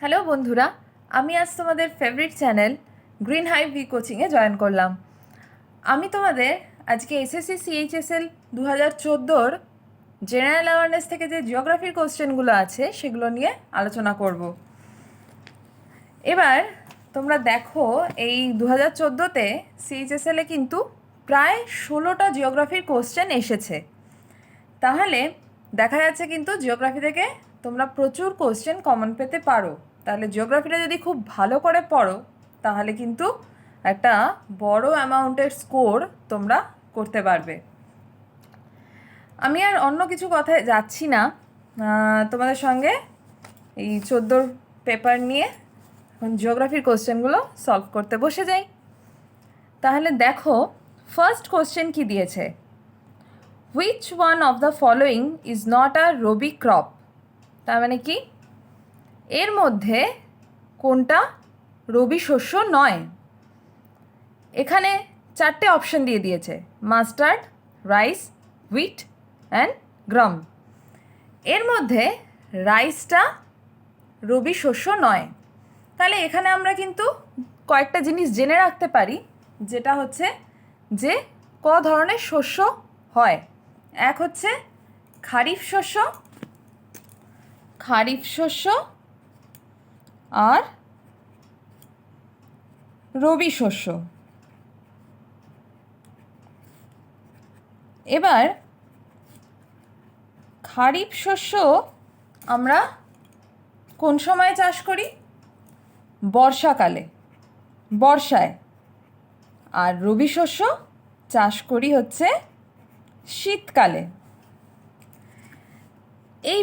Hello বন্ধুরা, আমি আজ তোমাদের favourite channel green hive V কোচিংয়ে জয়েন করলাম। আমি তোমাদের আজকে এসএসসি সিএইচএসএল 2014-র জেনারেল অ্যাওয়ারনেস থেকে যে জিওগ্রাফির কোশ্চেনগুলো আছে সেগুলো নিয়ে আলোচনা করব। এবার তোমরা দেখো, এই 2014-তে সিএইচএসএলে কিন্তু প্রায় 16টা জিওগ্রাফির কোশ্চেন এসেছে। তাহলে দেখা যাচ্ছে কিন্তু জিওগ্রাফি থেকে তোমরা প্রচুর কোশ্চেন কমন পেতে পারো। তাহলে জিওগ্রাফিটা যদি খুব ভালো করে পড়ো তাহলে কিন্তু একটা বড় অ্যামাউন্টের স্কোর তোমরা করতে পারবে। আমি আর অন্য কিছু কথায় যাচ্ছি না, তোমাদের সঙ্গে এই 14 পেপার নিয়ে এখন জিওগ্রাফির কোশ্চেনগুলো সলভ করতে বসে যাই। তাহলে দেখো, ফার্স্ট কোশ্চেন কি দিয়েছে, which one of the following is not a rabi crop. তার মানে কি, এর মধ্যে কোনটা রবি শস্য নয়। এখানে 4টে অপশন দিয়ে দিয়েছে, মাস্টার্ড, রাইস, হুইট অ্যান্ড গ্রাম। এর মধ্যে রাইসটা রবি শস্য নয়। তাহলে এখানে আমরা কিন্তু কয়েকটা জিনিস জেনে রাখতে পারি, যেটা হচ্ছে যে ক ধরনের শস্য হয়। এক হচ্ছে খারিফ শস্য, আর রবি শস্য। এবার খারিফ শস্য আমরা কোন সময় চাষ করি? বর্ষাকালে, বর্ষায়। আর রবি শস্য চাষ করি হচ্ছে শীতকালে। এই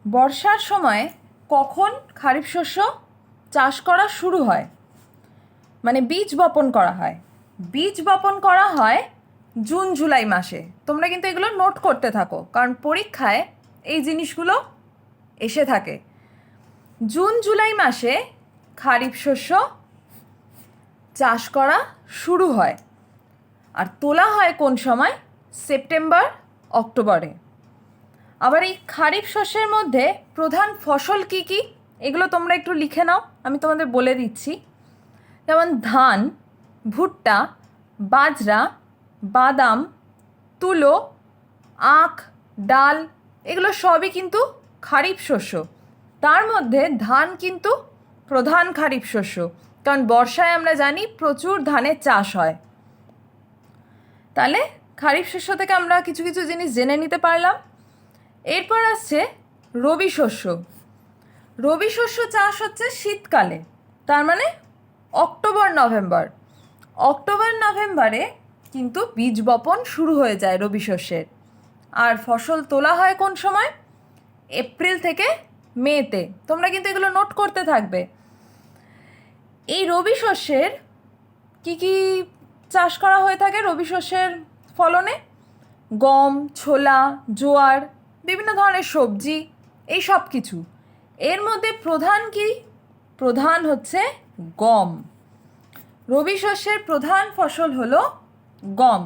বর্ষার সময় কখন খারিফ শস্য চাষ করা শুরু হয়, মানে বীজ বপন করা হয়? বীজ বপন করা হয় জুন জুলাই মাসে। তোমরা কিন্তু এগুলো নোট করতে থাকো, কারণ পরীক্ষায় এই জিনিসগুলো এসে থাকে। জুন জুলাই মাসে খারিফ শস্য চাষ করা শুরু হয়। আর তোলা হয় কোন সময়? সেপ্টেম্বর অক্টোবরে। আবার এই খারিফ শস্যের মধ্যে প্রধান ফসল কি কি, এগুলো তোমরা একটু লিখে নাও, আমি তোমাদের বলে দিচ্ছি। যেমন ধান, ভুট্টা, বাজরা, বাদাম, তুলো, আখ, ডাল, এগুলো সবই কিন্তু খারিফ শস্য। তার মধ্যে ধান কিন্তু প্রধান খারিফ শস্য, কারণ বর্ষায় আমরা জানি প্রচুর ধানের চাষ হয়। তাহলে খারিফ শস্য থেকে আমরা কিছু কিছু জিনিস জেনে নিতে পারলাম। এরপর আসছে রবি শস্য। রবি শস্য চাষ হচ্ছে শীতকালে, তার মানে অক্টোবর নভেম্বরে কিন্তু বীজ বপন শুরু হয়ে যায় রবি শস্যের। আর ফসল তোলা হয় কোন সময়? এপ্রিল থেকে মেতে। তোমরা কিন্তু এগুলো নোট করতে থাকবে। এই রবি শস্যের কি কি চাষ করা হয়ে থাকে রবি শস্যের ফলনে? গম, ছোলা, জোয়ার, বিভিন্ন ধরনের সবজি, এই সব কিছু। এর মধ্যে প্রধান কি? প্রধান হচ্ছে গম। রবি শস্যের প্রধান ফসল হলো গম।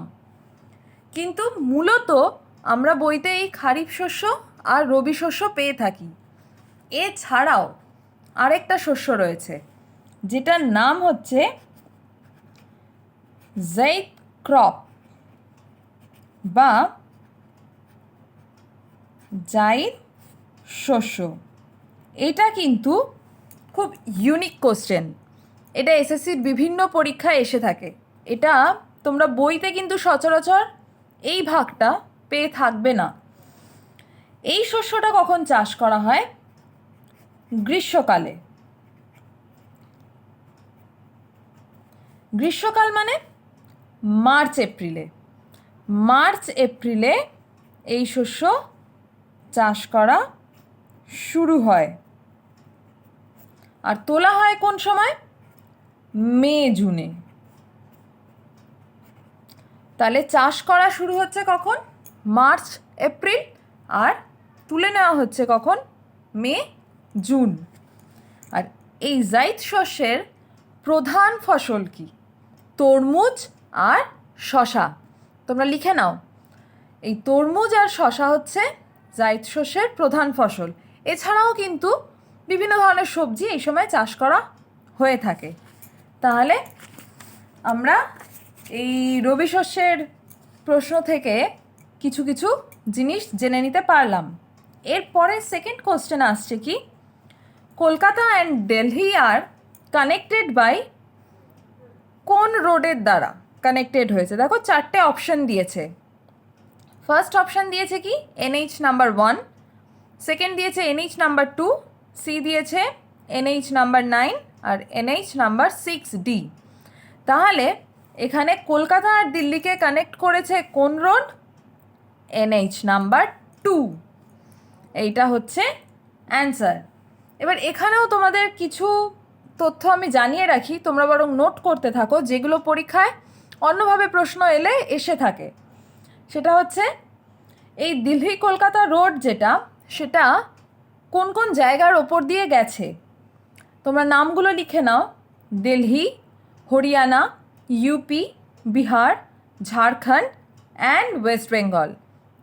কিন্তু মূলত আমরা বইতে এই খারিফ শস্য আর রবি শস্য পেয়ে থাকি। এছাড়াও আরেকটা শস্য রয়েছে, যেটার নাম হচ্ছে জাইদ ক্রপ বা জাইদ শস্য। এটা কিন্তু খুব ইউনিক কোশ্চেন। এটা এসএসসির বিভিন্ন পরীক্ষায় এসে থাকে। এটা তোমরা বইতে কিন্তু সচরাচর এই ভাগটা পেয়ে থাকবে না। এই শস্যটা কখন চাষ করা হয়? গ্রীষ্মকালে। গ্রীষ্মকাল মানে মার্চ এপ্রিলে এই শস্য চাষ করা শুরু হয়। আর তোলা হয় কোন সময়? মে জুনে। তাহলে চাষ করা শুরু হচ্ছে কখন? March April. আর তুলে নেওয়া হচ্ছে কখন? May June. আর এই জাইদ শস্যের প্রধান ফসল কি? তরমুজ আর শশা। তোমরা লিখে নাও, এই তরমুজ আর শশা হচ্ছে জাইদ শস্যের প্রধান ফসল। এছাড়াও কিন্তু বিভিন্ন ধরনের সবজি এই সময় চাষ করা হয়ে থাকে। তাহলে আমরা এই রবি শস্যের প্রশ্ন থেকে কিছু কিছু জিনিস জেনে নিতে পারলাম। এরপরে সেকেন্ড কোশ্চেন আসছে কি, Kolkata and Delhi are connected by কোন রোডের দ্বারা কানেক্টেড হয়েছে? দেখো 4টে অপশন দিয়েছে। ফার্স্ট অপশন দিয়েছে কি NH নাম্বার 1, সেকেন্ড দিয়েছে NH নাম্বার 2, সি দিয়েছে NH নাম্বার 9 আর NH নাম্বার 6D। তাহলে এখানে কলকাতা আর দিল্লিকে কানেক্ট করেছে কোন রোড? NH number 2। এইটা হচ্ছে অ্যান্সার। এবার এখানেও তোমাদের কিছু তথ্য আমি জানিয়ে রাখি, তোমরা বরং নোট করতে থাকো, যেগুলো পরীক্ষায় অন্যভাবে প্রশ্ন এলে এসে থাকে। সেটা হচ্ছে এই দিল্লি কলকাতা রোড যেটা, সেটা কোন কোন জায়গার ওপর দিয়ে গেছে? তোমরা নামগুলো লিখে নাও। দিল্লি, হরিয়ানা, ইউপি, বিহার, ঝাড়খণ্ড অ্যান্ড ওয়েস্ট বেঙ্গল,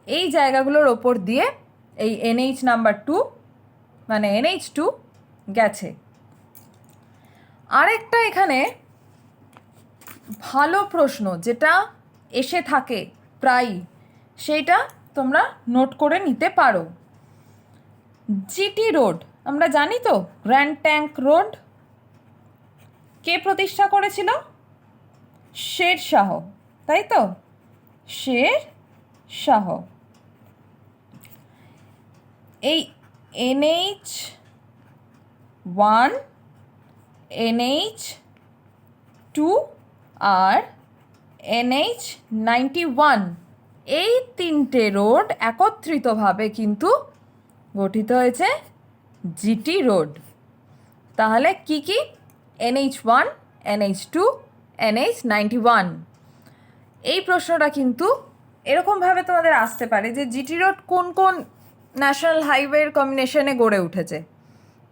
এই জায়গাগুলোর ওপর দিয়ে এই NH নাম্বার 2 মানে NH2 গেছে। আরেকটা এখানে ভালো প্রশ্ন যেটা এসে থাকে প্রায়ই, সেইটা তোমরা নোট করে নিতে পারো। জিটি রোড আমরা জানি তো, গ্র্যান্ড ট্যাঙ্ক রোড, কে প্রতিষ্ঠা করেছিল? শের শাহ, তাই তো, শের শাহ। এই NH1, NH2 আর NH91, এই 3টে রোড একত্রিতভাবে কিন্তু গঠিত হয়েছে জিটি রোড। তাহলে কি কি? NH1, NH2, NH91। এই প্রশ্নটা কিন্তু এরকমভাবে তোমাদের আসতে পারে যে জিটি রোড কোন কোন ন্যাশনাল হাইওয়ের কম্বিনেশনে গড়ে উঠেছে।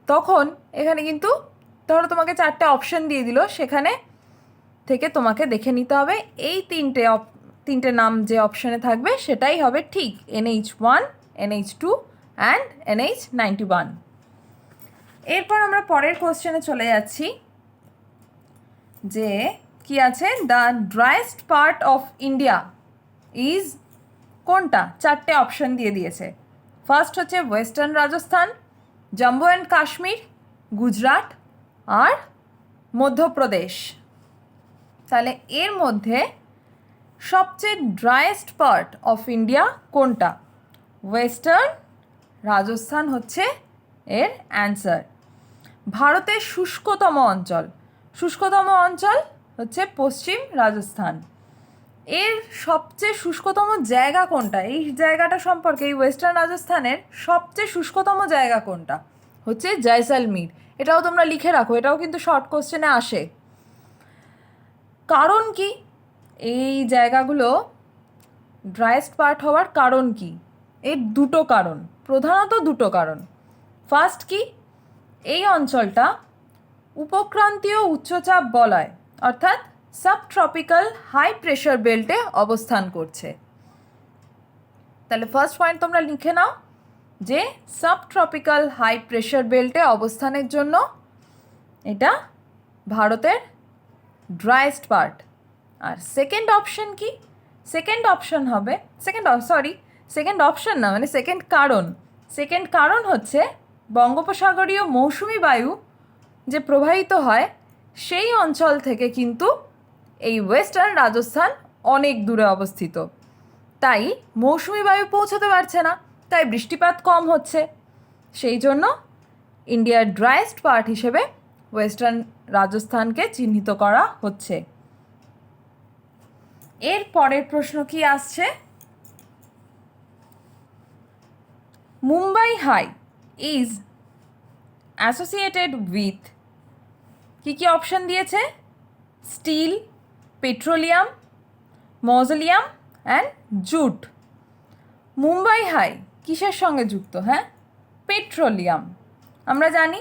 তখন এখানে কিন্তু ধরো তোমাকে 4টে অপশন দিয়ে দিল, সেখানে থেকে তোমাকে দেখে নিতে হবে এই তিনটে নাম যে অপশানে থাকবে সেটাই হবে ঠিক, NH1, NH2 অ্যান্ড NH91। এরপর আমরা পরের কোশ্চেনে চলে যাচ্ছি, যে কি আছে, the driest part of India is কোনটা? 4টে অপশন দিয়ে দিয়েছে। ফার্স্ট হচ্ছে ওয়েস্টার্ন রাজস্থান, জম্মু অ্যান্ড কাশ্মীর, গুজরাট আর মধ্যপ্রদেশ। তাহলে এর মধ্যে সবচেয়ে ড্রাইয়েস্ট পার্ট অফ ইন্ডিয়া কোনটা? ওয়েস্টার্ন রাজস্থান হচ্ছে এর অ্যান্সার। ভারতের শুষ্কতম অঞ্চল হচ্ছে পশ্চিম রাজস্থান। এর সবচেয়ে শুষ্কতম জায়গা কোনটা? এই জায়গাটা সম্পর্কে, এই ওয়েস্টার্ন রাজস্থানের সবচেয়ে শুষ্কতম জায়গা কোনটা? হচ্ছে জয়সলমীর। এটাও তোমরা লিখে রাখো, এটাও কিন্তু শর্ট কোশ্চেনে আসে। কারণ কি এই জায়গাগুলো ড্রাইয়েস্ট পার্ট হওয়ার কারণ কি? এর প্রধানত দুটো কারণ। ফার্স্ট কি, এই অঞ্চলটা উপক্রান্তীয় উচ্চচাপ বলয় অর্থাৎ সাবট্রপিক্যাল হাই প্রেশার বেল্টে অবস্থান করছে। তাহলে ফার্স্ট পয়েন্ট তোমরা লিখে নাও যে সাবট্রপিক্যাল হাই প্রেশার বেল্টে অবস্থানের জন্য এটা ভারতের ড্রাইয়েস্ট পার্ট। আর সেকেন্ড অপশন কি? সেকেন্ড কারণ হচ্ছে বঙ্গোপসাগরীয় মৌসুমি বায়ু যে প্রবাহিত হয় সেই অঞ্চল থেকে কিন্তু এই ওয়েস্টার্ন রাজস্থান অনেক দূরে অবস্থিত, তাই মৌসুমি বায়ু পৌঁছতে পারছে না, তাই বৃষ্টিপাত কম হচ্ছে। সেই জন্য ইন্ডিয়ার ড্রাইয়েস্ট পার্ট হিসেবে ওয়েস্টার্ন রাজস্থানকে চিহ্নিত করা হচ্ছে। এর পরের প্রশ্ন কি আসছে, Mumbai high is associated with, কি অপশন দিয়েছে? স্টিল, পেট্রোলিয়াম, মজলিয়াম অ্যান্ড জুট। মুম্বাই হাই কিসের সঙ্গে যুক্ত? হ্যাঁ, পেট্রোলিয়াম। আমরা জানি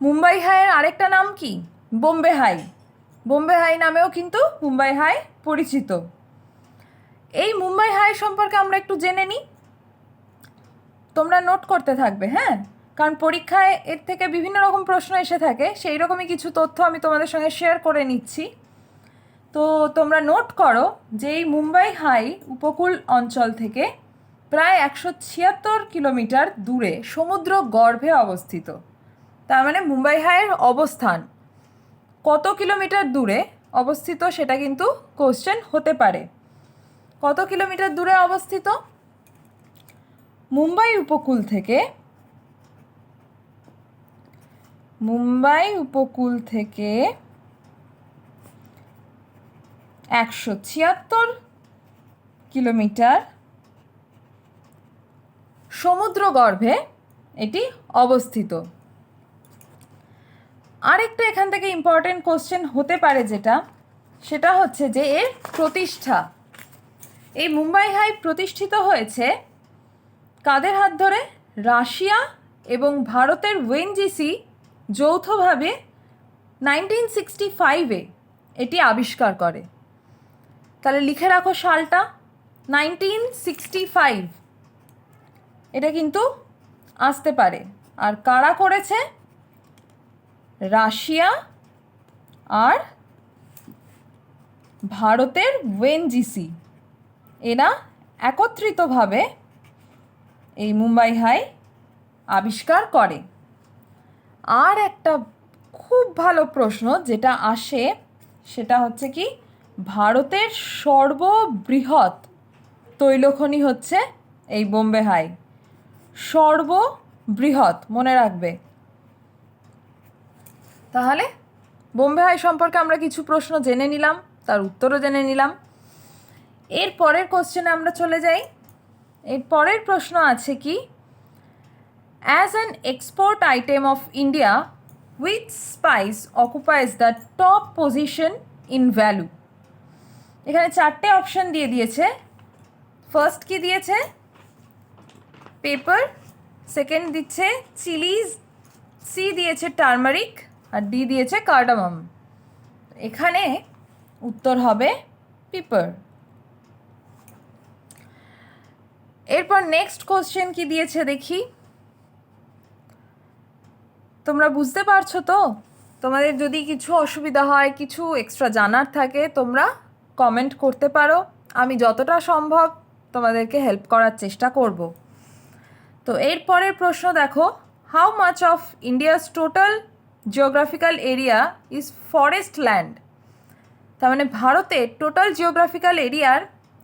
মুম্বাই হাইয়ের আরেকটা নাম কি? বোম্বে হাই নামেও কিন্তু মুম্বাই হাই পরিচিত। এই মুম্বাই হাই সম্পর্কে আমরা একটু জেনে নিই, তোমরা নোট করতে থাকবে। হ্যাঁ, কারণ পরীক্ষায় এর থেকে বিভিন্ন রকম প্রশ্ন এসে থাকে, সেই রকমই কিছু তথ্য আমি তোমাদের সঙ্গে শেয়ার করে নিচ্ছি। তো তোমরা নোট করো যে এই মুম্বাই হাই উপকূল অঞ্চল থেকে প্রায় 176 কিলোমিটার দূরে সমুদ্র গর্ভে অবস্থিত। তার মানে মুম্বাই হাইয়ের অবস্থান কত কিলোমিটার দূরে অবস্থিত সেটা কিন্তু কোশ্চেন হতে পারে। কত কিলোমিটার দূরে অবস্থিত? মুম্বাই উপকূল থেকে 176 কিলোমিটার সমুদ্র গর্ভে এটি অবস্থিত। আরেকটা এখান থেকে ইম্পর্টেন্ট কোশ্চেন হতে পারে সেটা হচ্ছে যে এর প্রতিষ্ঠা। এই মুম্বাই হাই প্রতিষ্ঠিত হয়েছে কাদের হাত ধরে? রাশিয়া এবং ভারতের ওএনজিসি যৌথভাবে 1965-এ এটি আবিষ্কার করে। তাহলে লিখে রাখো সালটা 1965, এটা কিন্তু আসতে পারে। আর কারা করেছে? রাশিয়া আর ভারতের ওএনজিসি, এরা একত্রিতভাবে এই মুম্বাই হাই আবিষ্কার করে। আর একটা খুব ভালো প্রশ্ন যেটা আসে সেটা হচ্ছে কি, ভারতের সর্ববৃহৎ তৈলখনি হচ্ছে এই বোম্বে হাই। সর্ববৃহৎ মনে রাখবে। তাহলে বোম্বে হাই সম্পর্কে আমরা কিছু প্রশ্ন জেনে নিলাম, তার উত্তরও জেনে নিলাম। এর পরের কোশ্চেনে আমরা চলে যাই। এর পরের প্রশ্ন আছে কি, as an export item of India which spice occupies the top position in value? এখানে 4টে অপশন দিয়ে দিয়েছে। ফার্স্ট কি দিয়েছে? পেপার, সেকেন্ড দিচ্ছে চিলিজ, সি দিয়েছে টার্মারিক, আর ডি দিয়েছে কার্ডামাম। এখানে উত্তর হবে পেপার। এরপর নেক্সট কোশ্চেন কি দিয়েছে দেখি। তোমরা বুঝতে পারছো তো? তোমাদের যদি কিছু অসুবিধা হয়, কিছু এক্সট্রা জানার থাকে, তোমরা কমেন্ট করতে পারো। আমি যতটা সম্ভব তোমাদেরকে হেল্প করার চেষ্টা করব। তো এর পরের প্রশ্ন দেখো, how much of India's total geographical area is forest land? তার মানে ভারতের টোটাল জিওগ্রাফিক্যাল এরিয়ার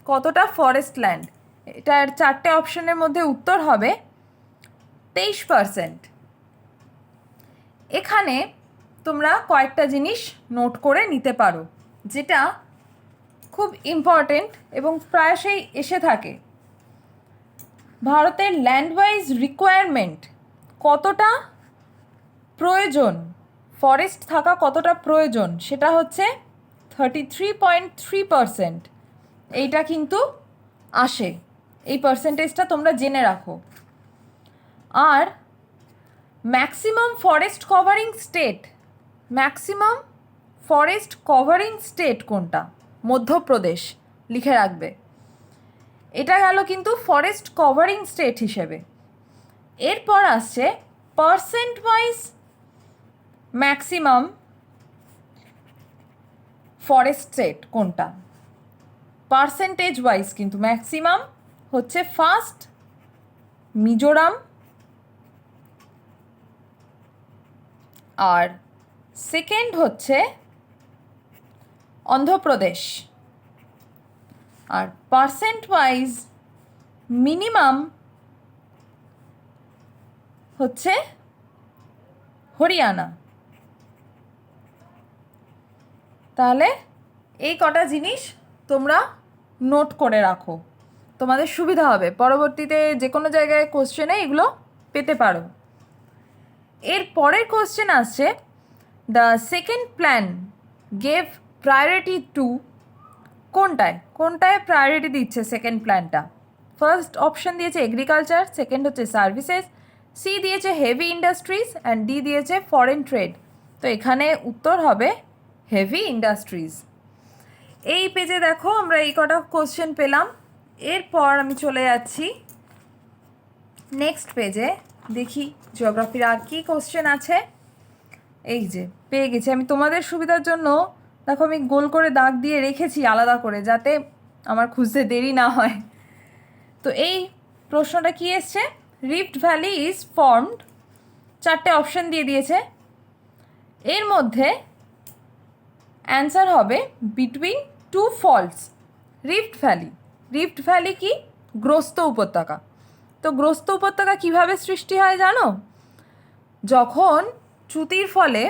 কতটা ফরেস্ট ল্যান্ড? এটার 4টে অপশনের মধ্যে উত্তর হবে 23%। এখানে তোমরা কয়েকটা জিনিস নোট করে নিতে পারো যেটা খুব ইম্পর্টেন্ট এবং প্রায়শই এসে থাকে। ভারতের ল্যান্ডওয়াইজ রিকোয়ারমেন্ট কতটা প্রয়োজন, ফরেস্ট থাকা কতটা প্রয়োজন, সেটা হচ্ছে 33.3%। এইটা কিন্তু আসে, এই পার্সেন্টেজটা তোমরা জেনে রাখো। আর maximum forest covering state, maximum forest covering state কোনটা? মধ্যপ্রদেশ, লিখে রাখবে। এটা গেল কিন্তু ফরেস্ট কভারিং স্টেট হিসেবে। এরপর আসছে percent wise maximum forest state কোনটা? পার্সেন্টেজ ওয়াইজ কিন্তু ম্যাক্সিমাম হচ্ছে ফার্স্ট মিজোরাম, আর সেকেন্ড হচ্ছে অন্ধ্রপ্রদেশ, আর পার্সেন্ট ওয়াইজ মিনিমাম হচ্ছে হরিয়ানা। তাহলে এই কটা জিনিস তোমরা নোট করে রাখো, তোমাদের সুবিধা হবে। পরবর্তীতে যে কোনো জায়গায় কোশ্চেনে এগুলো পেতে পারো। এর পরের কোশ্চেন আসছে, the second plan gave priority to, কোনটায় প্রায়োরিটি দিচ্ছে সেকেন্ড প্ল্যানটা? ফার্স্ট অপশন দিয়েছে এগ্রিকালচার, সেকেন্ড হচ্ছে সার্ভিসেস, সি দিয়েছে হেভি ইন্ডাস্ট্রিজ, অ্যান্ড ডি দিয়েছে ফরেন ট্রেড। তো এখানে উত্তর হবে হেভি ইন্ডাস্ট্রিজ। এই পেজে দেখো আমরা এই কটা কোশ্চেন পেলাম। এরপর আমি চলে যাচ্ছি নেক্সট পেজে, দেখি জিওগ্রাফির আর কি কোশ্চেন আছে। এই যে পেয়ে গেছি আমি, তোমাদের সুবিধার জন্য দেখো আমি গোল করে দাগ দিয়ে রেখেছি আলাদা করে, যাতে আমার খুঁজতে দেরি না হয়। তো এই প্রশ্নটা কি এসছে, রিফট ভ্যালি ইজ ফর্মড, 4টে অপশন দিয়ে দিয়েছে, এর মধ্যে অ্যান্সার হবে between two faults. Rift valley কি, গ্রস্ত উপত্যকা। তো গ্রস্ত উপত্যকা কিভাবে সৃষ্টি হয় জানো, যখন চ্যুতির ফলে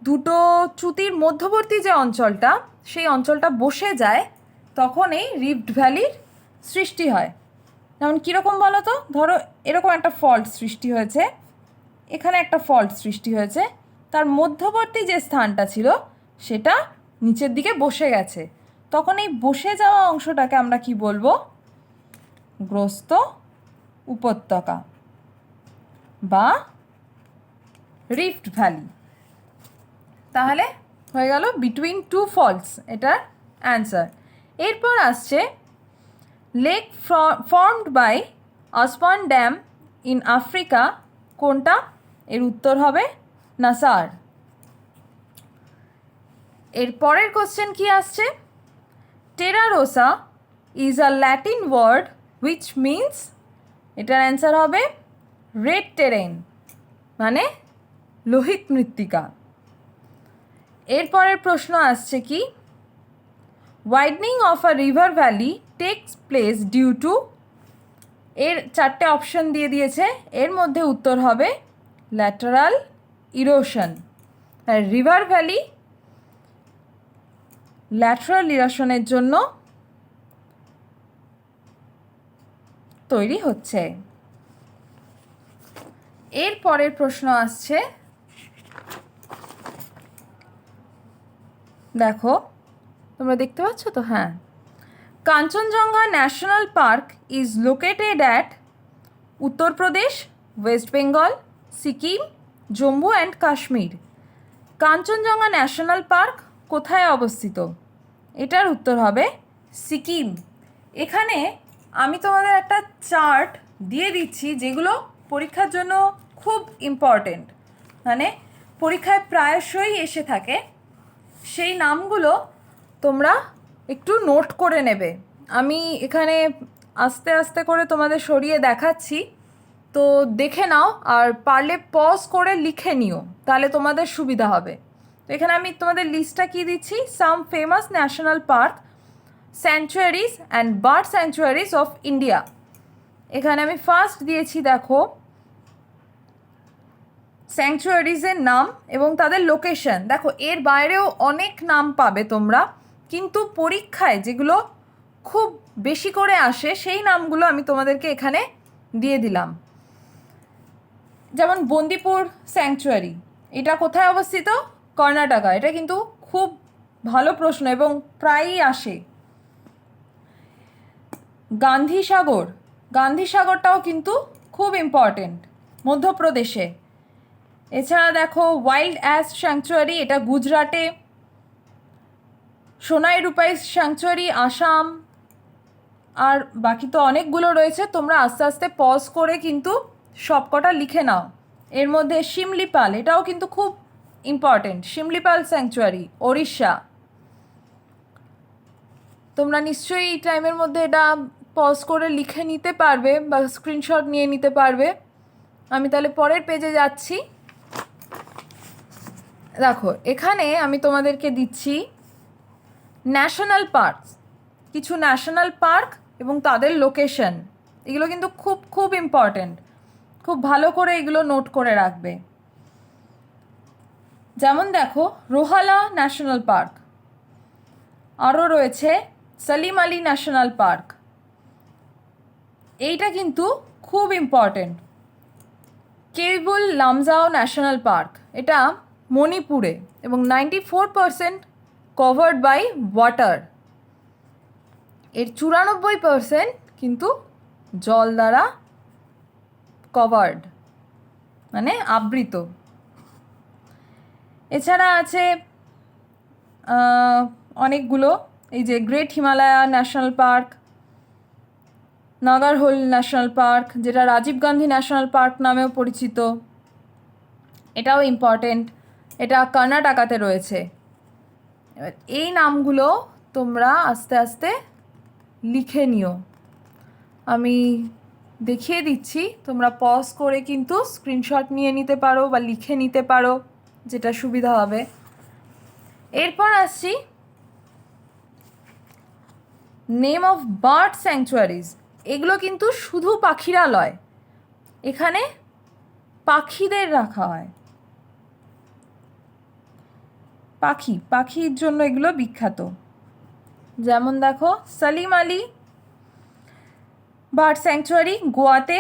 দুটো চ্যুতির মধ্যবর্তী যে অঞ্চলটা, সেই অঞ্চলটা বসে যায়, তখন এই রিফট ভ্যালির সৃষ্টি হয়। যেমন কীরকম বলো তো, ধরো এরকম একটা ফল্ট সৃষ্টি হয়েছে, এখানে একটা ফল্ট সৃষ্টি হয়েছে, তার মধ্যবর্তী যে স্থানটা ছিল সেটা নিচের দিকে বসে গেছে, তখন এই বসে যাওয়া অংশটাকে আমরা কি বলবো, গ্রস্ত উপত্যকা বা রিফট ভ্যালি। তাহলে হয়ে গেল বিটুইন টু ফলস এটার অ্যান্সার। এরপর আসছে lake formed by Aswan dam in Africa, কোনটা, এর উত্তর হবে নাসার। এর পরের কোশ্চেন কি আসছে, terra rosa is a Latin word which means, এটার অ্যান্সার হবে রেড টেরেন, মানে লোহিত মৃত্তিকা। এরপরের প্রশ্ন আসছে কি, widening of a river valley takes place due to, এর 4টে অপশন দিয়ে দিয়েছে, এর মধ্যে উত্তর হবে lateral erosion. River valley lateral ইরোশনের জন্য তৈরি হচ্ছে। এর পরের প্রশ্ন আসছে, দেখো তোমরা দেখতে পাচ্ছ তো, হ্যাঁ, Kanchenjunga national park is located at, Uttar Pradesh, West Bengal, Sikkim, Jammu and Kashmir. Kanchenjunga national park কোথায় অবস্থিত, এটার উত্তর হবে সিকিম। এখানে আমি তোমাদের একটা চার্ট দিয়ে দিচ্ছি, যেগুলো পরীক্ষার জন্য খুব ইম্পর্টেন্ট, মানে পরীক্ষায় প্রায়শই এসে থাকে, সেই নামগুলো তোমরা একটু নোট করে নেবে। আমি এখানে আস্তে আস্তে করে তোমাদের সরিয়ে দেখাচ্ছি, তো দেখে নাও, আর পারলে পজ করে লিখে নিও, তাহলে তোমাদের সুবিধা হবে। তো এখানে আমি তোমাদের লিস্টটা কি দিচ্ছি, some famous national park, স্যাংচুয়ারিজ and bird স্যাংচুয়ারিজ of India. এখানে আমি ফার্স্ট দিয়েছি, দেখো স্যাংচুয়ারিজের নাম এবং তাদের লোকেশন। দেখো এর বাইরেও অনেক নাম পাবে তোমরা, কিন্তু পরীক্ষায় যেগুলো খুব বেশি করে আসে সেই নামগুলো আমি তোমাদেরকে এখানে দিয়ে দিলাম। যেমন বন্দিপুর স্যাংচুয়ারি, এটা কোথায় অবস্থিত, কর্ণাটকা। এটা কিন্তু খুব ভালো প্রশ্ন এবং প্রায়ই আসে। গান্ধীসাগরটাও কিন্তু খুব ইম্পর্টেন্ট, মধ্যপ্রদেশে। এছাড়া দেখো ওয়াইল্ড অ্যাস স্যাংচুয়ারি, এটা গুজরাটে। সোনাই রূপাই স্যাংচুয়ারি আসাম। আর বাকি তো অনেকগুলো রয়েছে, তোমরা আস্তে আস্তে পজ করে কিন্তু সবকটা লিখে নাও। এর মধ্যে শিমলিপাল, এটাও কিন্তু খুব ইম্পর্টেন্ট, শিমলিপাল স্যাংচুয়ারি, ওড়িশা। তোমরা নিশ্চয়ই এই টাইমের মধ্যে এটা পজ করে লিখে নিতে পারবে বা স্ক্রিনশট নিয়ে নিতে পারবে। আমি তাহলে পরের পেজে যাচ্ছি। দেখো এখানে আমি তোমাদেরকে দিচ্ছি ন্যাশনাল পার্ক, কিছু ন্যাশনাল পার্ক এবং তাদের লোকেশন। এগুলো কিন্তু খুব খুব ইম্পর্টেন্ট, খুব ভালো করে এগুলো নোট করে রাখবে। যেমন দেখো রোহালা ন্যাশনাল পার্ক, আরও রয়েছে সালিম আলী ন্যাশনাল পার্ক, এইটা কিন্তু খুব important. Cable Lamjao national park, এটা মণিপুরে এবং 94% কভার্ড বাই ওয়াটার। এর 94% কিন্তু জল দ্বারা কভার্ড, মানে আবৃত। এছাড়া আছে অনেকগুলো, এই যে great Himalaya national park, Nagarhole national park, যেটা রাজীব গান্ধী ন্যাশনাল পার্ক নামেও পরিচিত, এটাও ইম্পর্টেন্ট, এটা কর্ণাটকাতে রয়েছে। এবার এই নামগুলো তোমরা আস্তে আস্তে লিখে নিও। আমি দেখিয়ে দিচ্ছি, তোমরা পজ করে কিন্তু স্ক্রিনশট নিয়ে নিতে পারো বা লিখে নিতে পারো, যেটা সুবিধা হবে। এরপর আসছি নেম অফ বার্ড স্যাংচুয়ারিজ। এগুলো কিন্তু শুধু পাখিরা লয়, এখানে পাখিদের রাখা হয়। পাখির জন্য এগুলো বিখ্যাত। যেমন দেখো, সালিম আলী বার্ড স্যাংচুয়ারি গোয়াতে,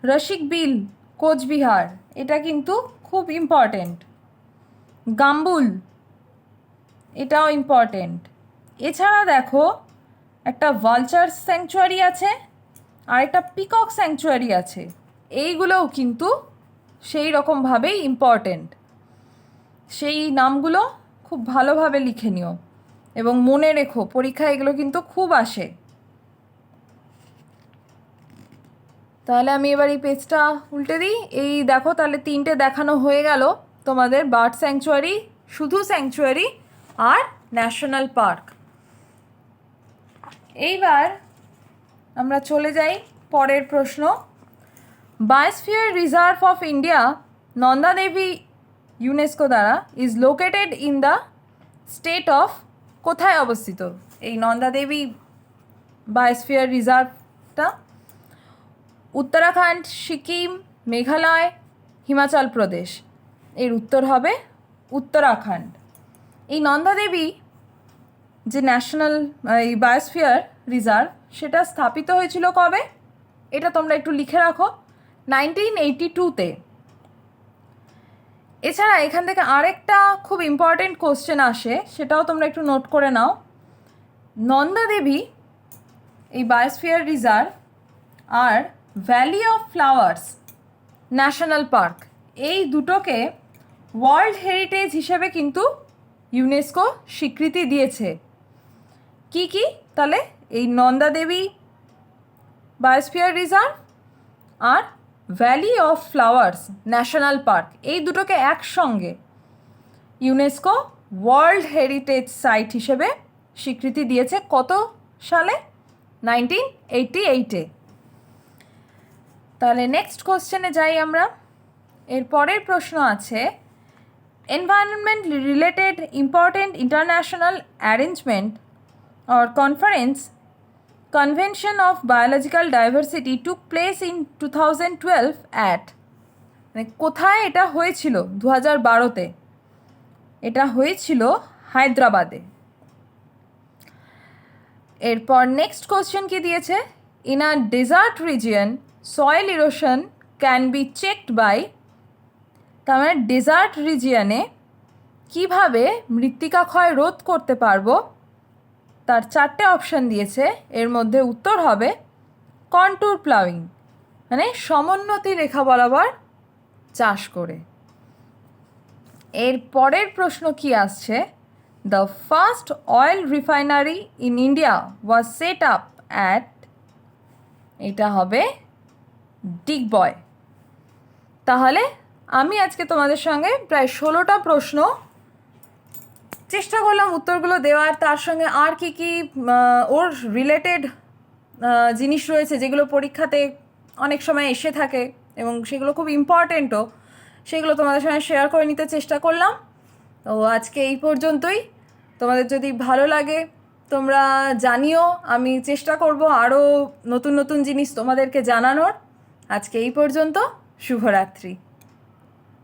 রসিক বিল কোচবিহার, এটা কিন্তু খুব ইম্পর্টেন্ট। গাম্বুল, এটাও ইম্পর্টেন্ট। এছাড়া দেখো, একটা ভালচার স্যাংচুয়ারি আছে আর একটা পিকক স্যাংচুয়ারি আছে, এইগুলোও কিন্তু সেই রকমভাবেই ইম্পর্টেন্ট। সেই নামগুলো খুব ভালোভাবে লিখে নিও এবং মনে রেখো, পরীক্ষায় এগুলো কিন্তু খুব আসে। তাহলে আমি এবার এই পেজটা উল্টে দিই। এই দেখো, তাহলে 3টে দেখানো হয়ে গেল তোমাদের, বার্ড স্যাংচুয়ারি, শুধু স্যাংচুয়ারি আর ন্যাশনাল পার্ক। এইবার আমরা চলে যাই পরের প্রশ্ন। Biosphere reserve of India Nanda Devi UNESCO দ্বারা is located in the state of, কোথায় অবস্থিত এই নন্দা দেবী বায়োস্ফিয়ার রিজার্ভটা? উত্তরাখণ্ড, সিকিম, মেঘালয়, হিমাচল প্রদেশ। এর উত্তর হবে উত্তরাখণ্ড। এই নন্দা দেবী যে ন্যাশনাল এই বায়োস্ফিয়ার রিজার্ভ, সেটা স্থাপিত হয়েছিল কবে? এটা তোমরা একটু লিখে রাখো, 1982-তে। এছাড়া এখান থেকে আরেকটা খুব ইম্পর্টেন্ট কোশ্চেন আসে, সেটাও তোমরা একটু নোট করে নাও। নন্দা দেবী এই বায়োস্ফিয়ার রিজার্ভ আর valley of flowers national park, এই দুটোকে ওয়ার্ল্ড হেরিটেজ হিসেবে কিন্তু ইউনেস্কো স্বীকৃতি দিয়েছে। কি কি তাহলে? এই নন্দা দেবী বায়োস্ফিয়ার রিজার্ভ আর valley of flowers national park, এই দুটোকে একসঙ্গে ইউনেস্কো ওয়ার্ল্ড হেরিটেজ সাইট হিসেবে স্বীকৃতি দিয়েছে। কত সালে? 1988-এ। তাহলে নেক্সট কোশ্চেনে যাই আমরা। এর পরের প্রশ্ন আছে, environment related important international arrangement or conference convention of biological diversity took place in 2012 at, মানে কোথায় এটা হয়েছিল? 2012-তে এটা হয়েছিল হায়দ্রাবাদে। এরপর নেক্সট কোশ্চেন কি দিয়েছে, in a desert region soil erosion can be checked by, তার মানে ডেজার্ট রিজিয়নে কীভাবে মৃত্তিকা ক্ষয় রোধ করতে পারবো, তার 4টে অপশান দিয়েছে। এর মধ্যে উত্তর হবে কন্ট্যুর প্লাউইং, মানে সমোন্নতি রেখা বরাবর চাষ করে। এর পরের প্রশ্ন কি আসছে, the first oil refinery in India was set up at, এটা হবে ডিগবয়। তাহলে আমি আজকে তোমাদের সঙ্গে প্রায় 16টা প্রশ্ন চেষ্টা করলাম উত্তরগুলো দেওয়ার, তার সঙ্গে আর কি কি ওর রিলেটেড জিনিস রয়েছে যেগুলো পরীক্ষাতে অনেক সময় এসে থাকে এবং সেগুলো খুব ইম্পর্টেন্টও, সেগুলো তোমাদের সঙ্গে শেয়ার করে নিতে চেষ্টা করলাম। তো আজকে এই পর্যন্তই। তোমাদের যদি ভালো লাগে তোমরা জানিও, আমি চেষ্টা করব আরও নতুন নতুন জিনিস তোমাদেরকে জানানোর। আজকে এই পর্যন্ত, শুভরাত্রি।